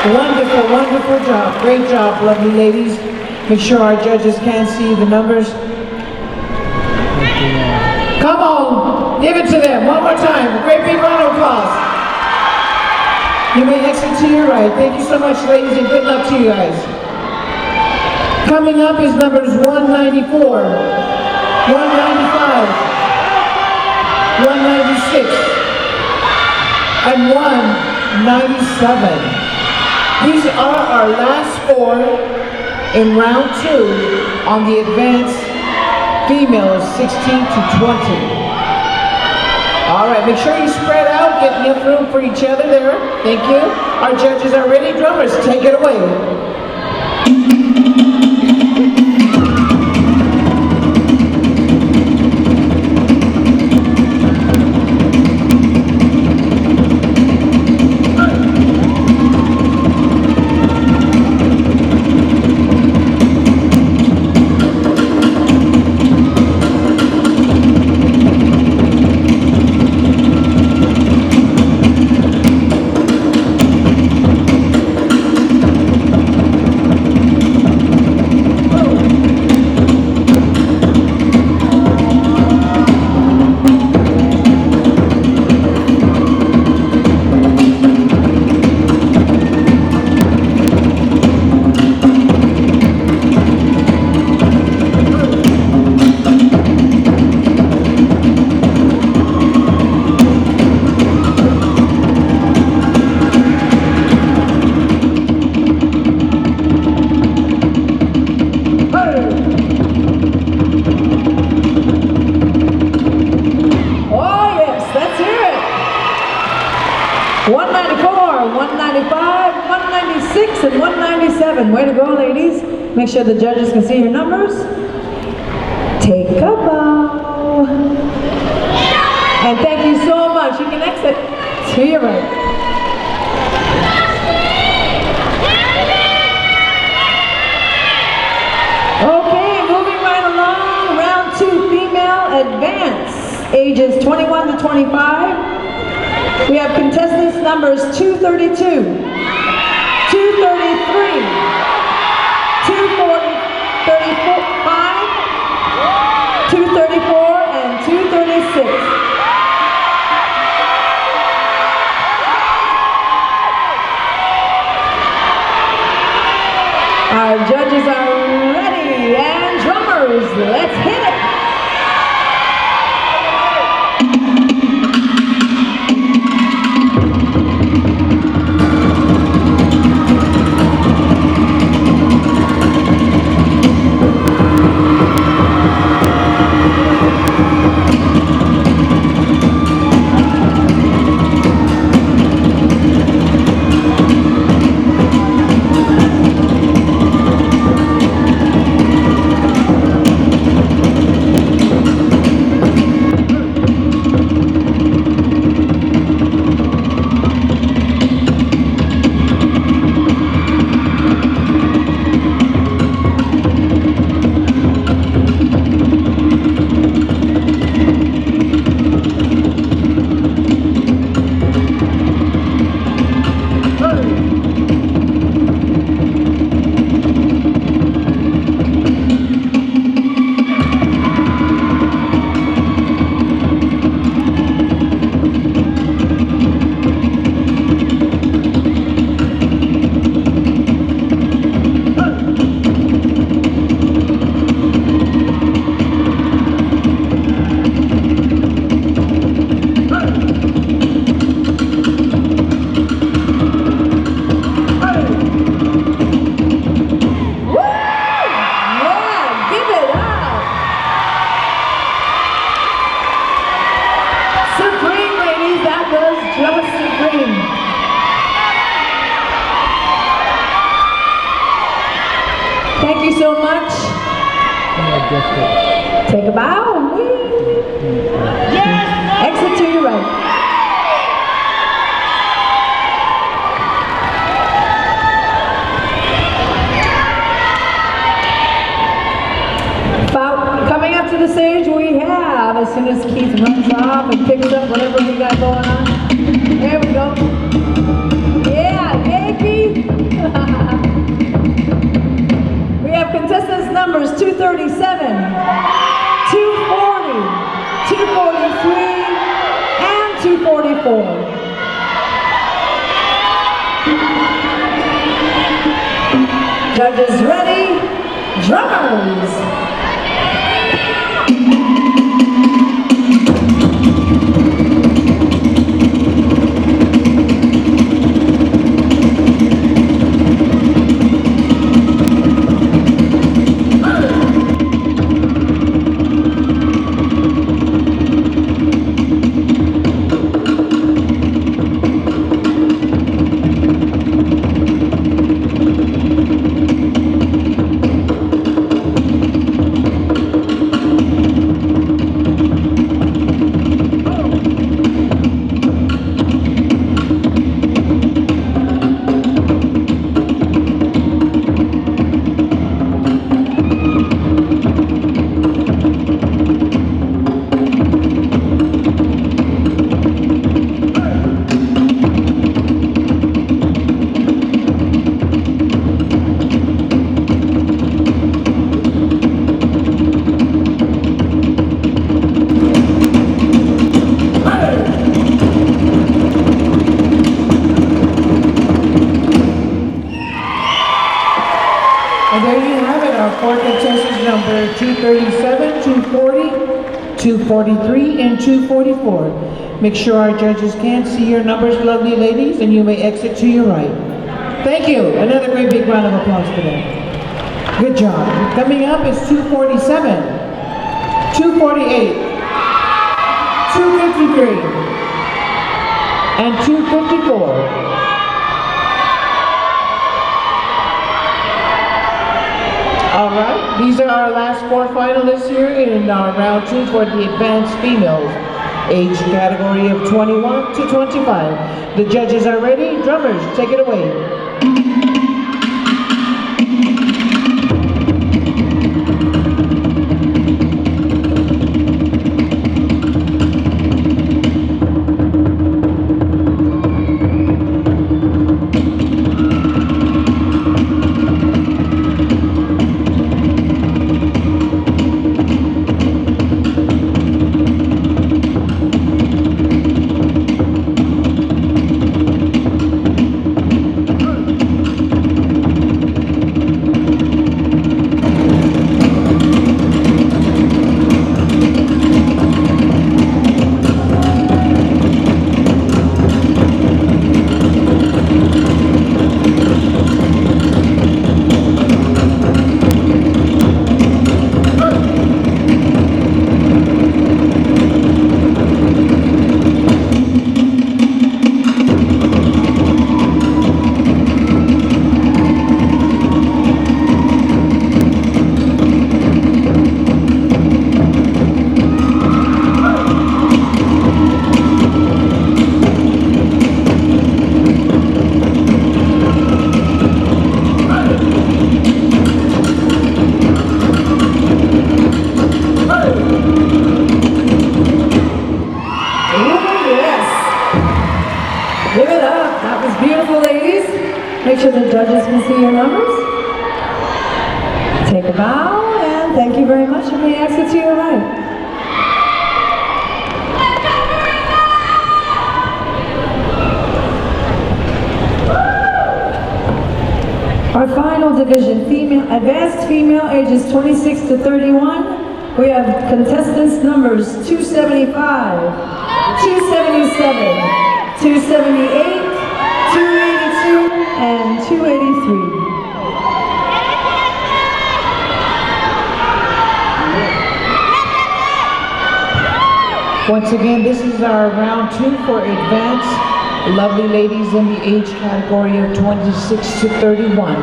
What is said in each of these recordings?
Wonderful, wonderful job. Great job, lovely ladies. Make sure our judges can see the numbers. Come on, give it to them one more time. A great big round of applause. You may exit to your right. Thank you so much, ladies, and good luck to you guys. Coming up is numbers 194, 195, 196, and 197. These are our last four in round 2 on the advanced females 16 to 20. All right, make sure you spread out, get enough room for each other there. Thank you. Our judges are ready. Drummers, take it away. And 197. Way to go, ladies. Make sure the judges can see your numbers. Take a bow. And thank you so much. You can exit to your right. Okay, moving right along. Round 2, female advance, ages 21 to 25. We have contestants numbers 232. 233, 235, 234, and 236. Our judges are ready, and drummers, let's hit it. Thank you so much. Take a bow. Yes. Exit to your right. Coming up to the stage, we have, as soon as Keith runs off and picks up whatever we got going on. There we go. Yeah, hey Keith. 237, 240, 243, and 244. Judges ready, drummers! And there you have it, our four contestants, number 237, 240, 243, and 244. Make sure our judges can see your numbers, lovely ladies, and you may exit to your right. Thank you. Another great big round of applause for them. Good job. Coming up is 247, 248, 253, and 254. All right, these are our last four finalists here in our round two for the advanced females, age category of 21 to 25. The judges are ready. Drummers, take it away. Give it up. That was beautiful, ladies. Make sure the judges can see your numbers. Take a bow, and thank you very much. You may exit to your right. Our final division, advanced female, ages 26 to 31. We have contestants numbers 275, 277, 278, 282, and 283. Once again, this is our round two for advanced lovely ladies in the age category of 26 to 31.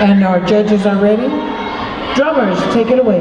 And our judges are ready. Drummers, take it away.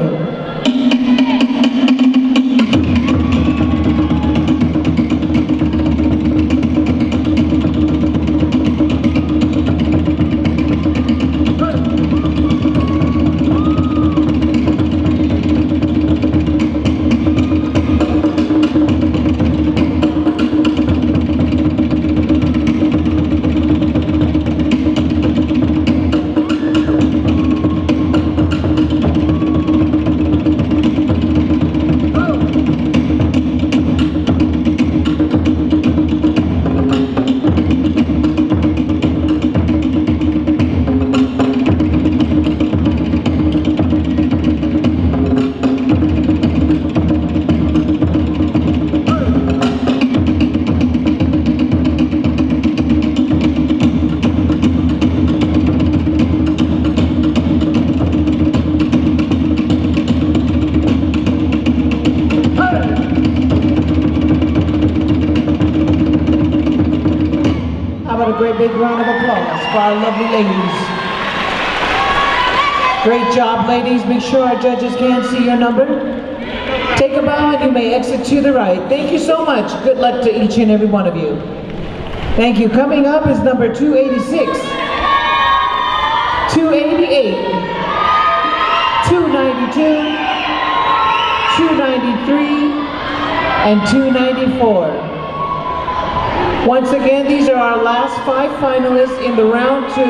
great big round of applause for our lovely ladies? Great job, ladies. Make sure our judges can see your number. Take a bow and you may exit to the right. Thank you so much. Good luck to each and every one of you. Thank you. Coming up is number 286, 288, 292, 293, and 294. Once again, these are our last 5 finalists in the round 2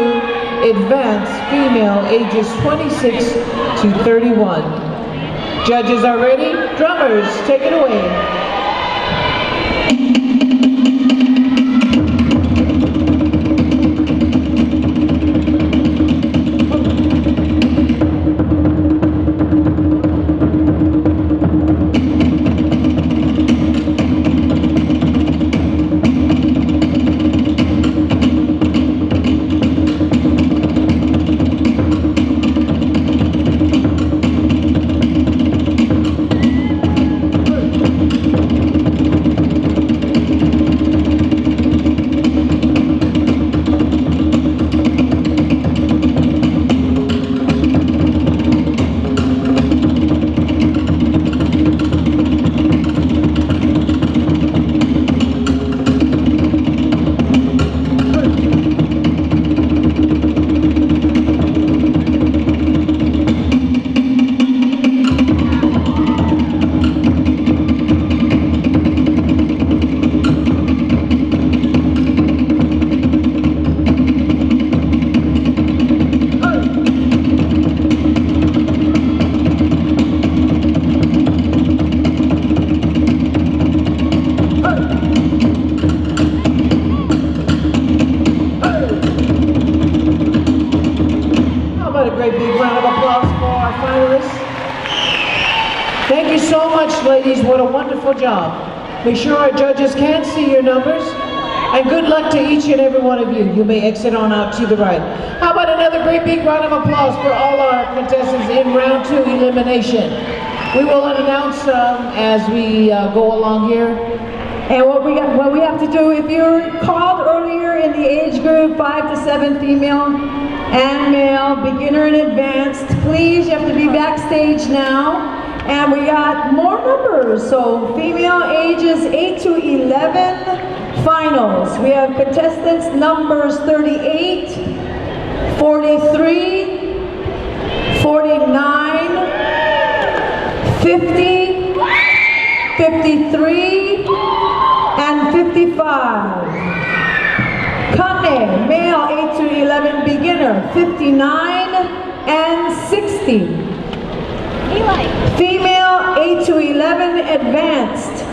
advanced female ages 26 to 31. Judges are ready. Drummers, take it away. Thank you so much, ladies. What a wonderful job. Make sure our judges can see your numbers. And good luck to each and every one of you. You may exit on out to the right. How about another great big round of applause for all our contestants in round 2 elimination. We will announce as we go along here. And what we have to do, if you're called earlier in the age group 5 to 7, female and male, beginner and advanced, please, you have to be backstage now. And we got more numbers, so female ages 8 to 11 finals. We have contestants numbers 38, 43, 49, 50, 53, and 55. Kane, male 8 to 11 beginner, 59 and 60. Female 8 to 11 advanced,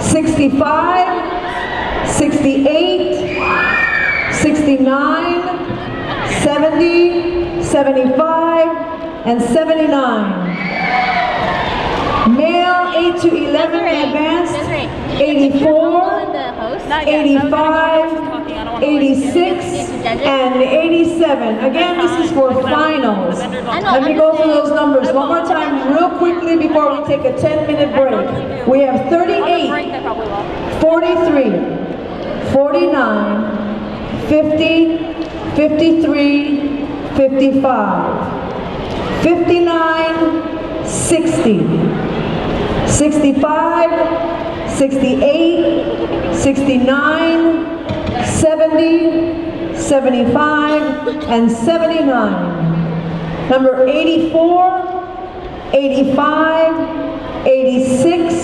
65, 68, 69, 70, 75, and 79. Male 8 to 11 advanced, 84, 85, 86, and 87. Again, this is for finals. Let me go through those numbers one more time real quickly before we take a 10-minute break. We have 38, 43, 49, 50, 53, 55, 59, 60, 65, 68, 69, 70, 75, and 79. Number 84, 85, 86,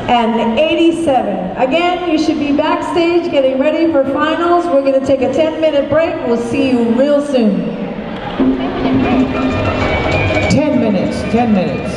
and 87. Again, you should be backstage getting ready for finals. We're going to take a 10-minute break. We'll see you real soon. 10 minutes, 10 minutes.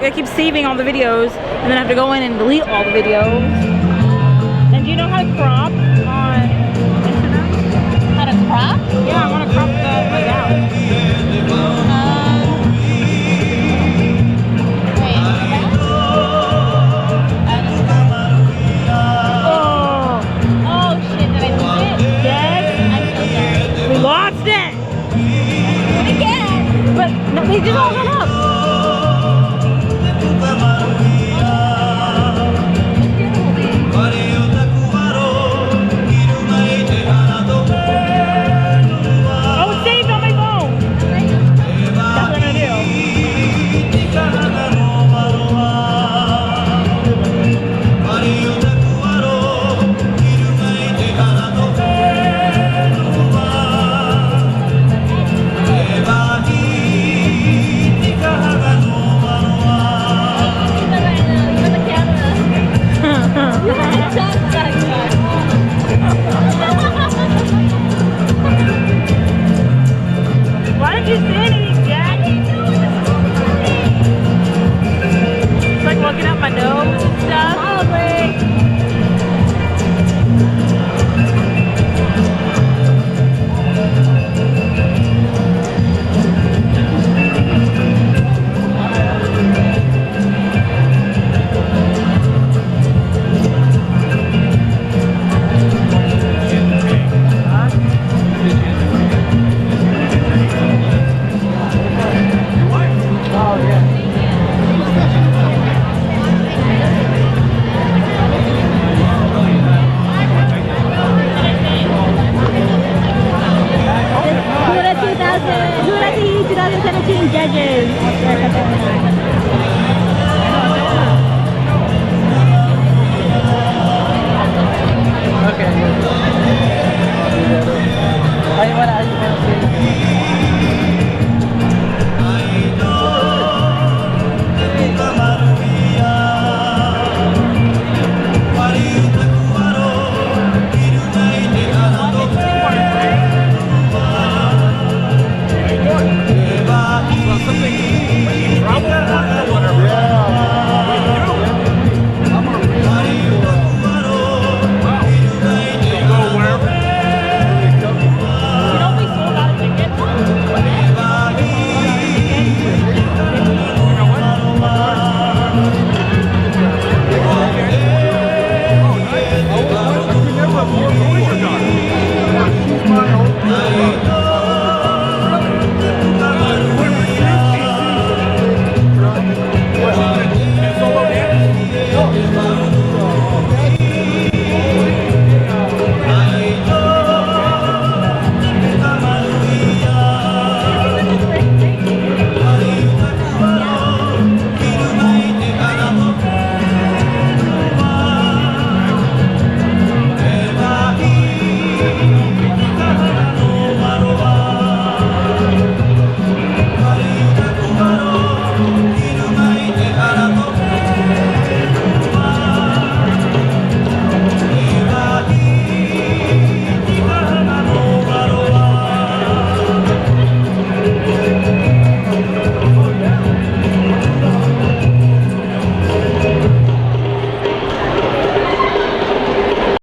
I keep saving all the videos, and then I have to go in and delete all the videos. And do you know how to crop on Instagram? How to crop? Yeah, I want to crop the leg out. Oh shit, did I lose it? Yes. I'm so sorry. We lost it! Again! But no, they just all went up. Oh, it's saved on my phone. That's what I'm gonna do. Why did you say anything, Jack? It's like looking at my nose and stuff. Hura 2017 judges.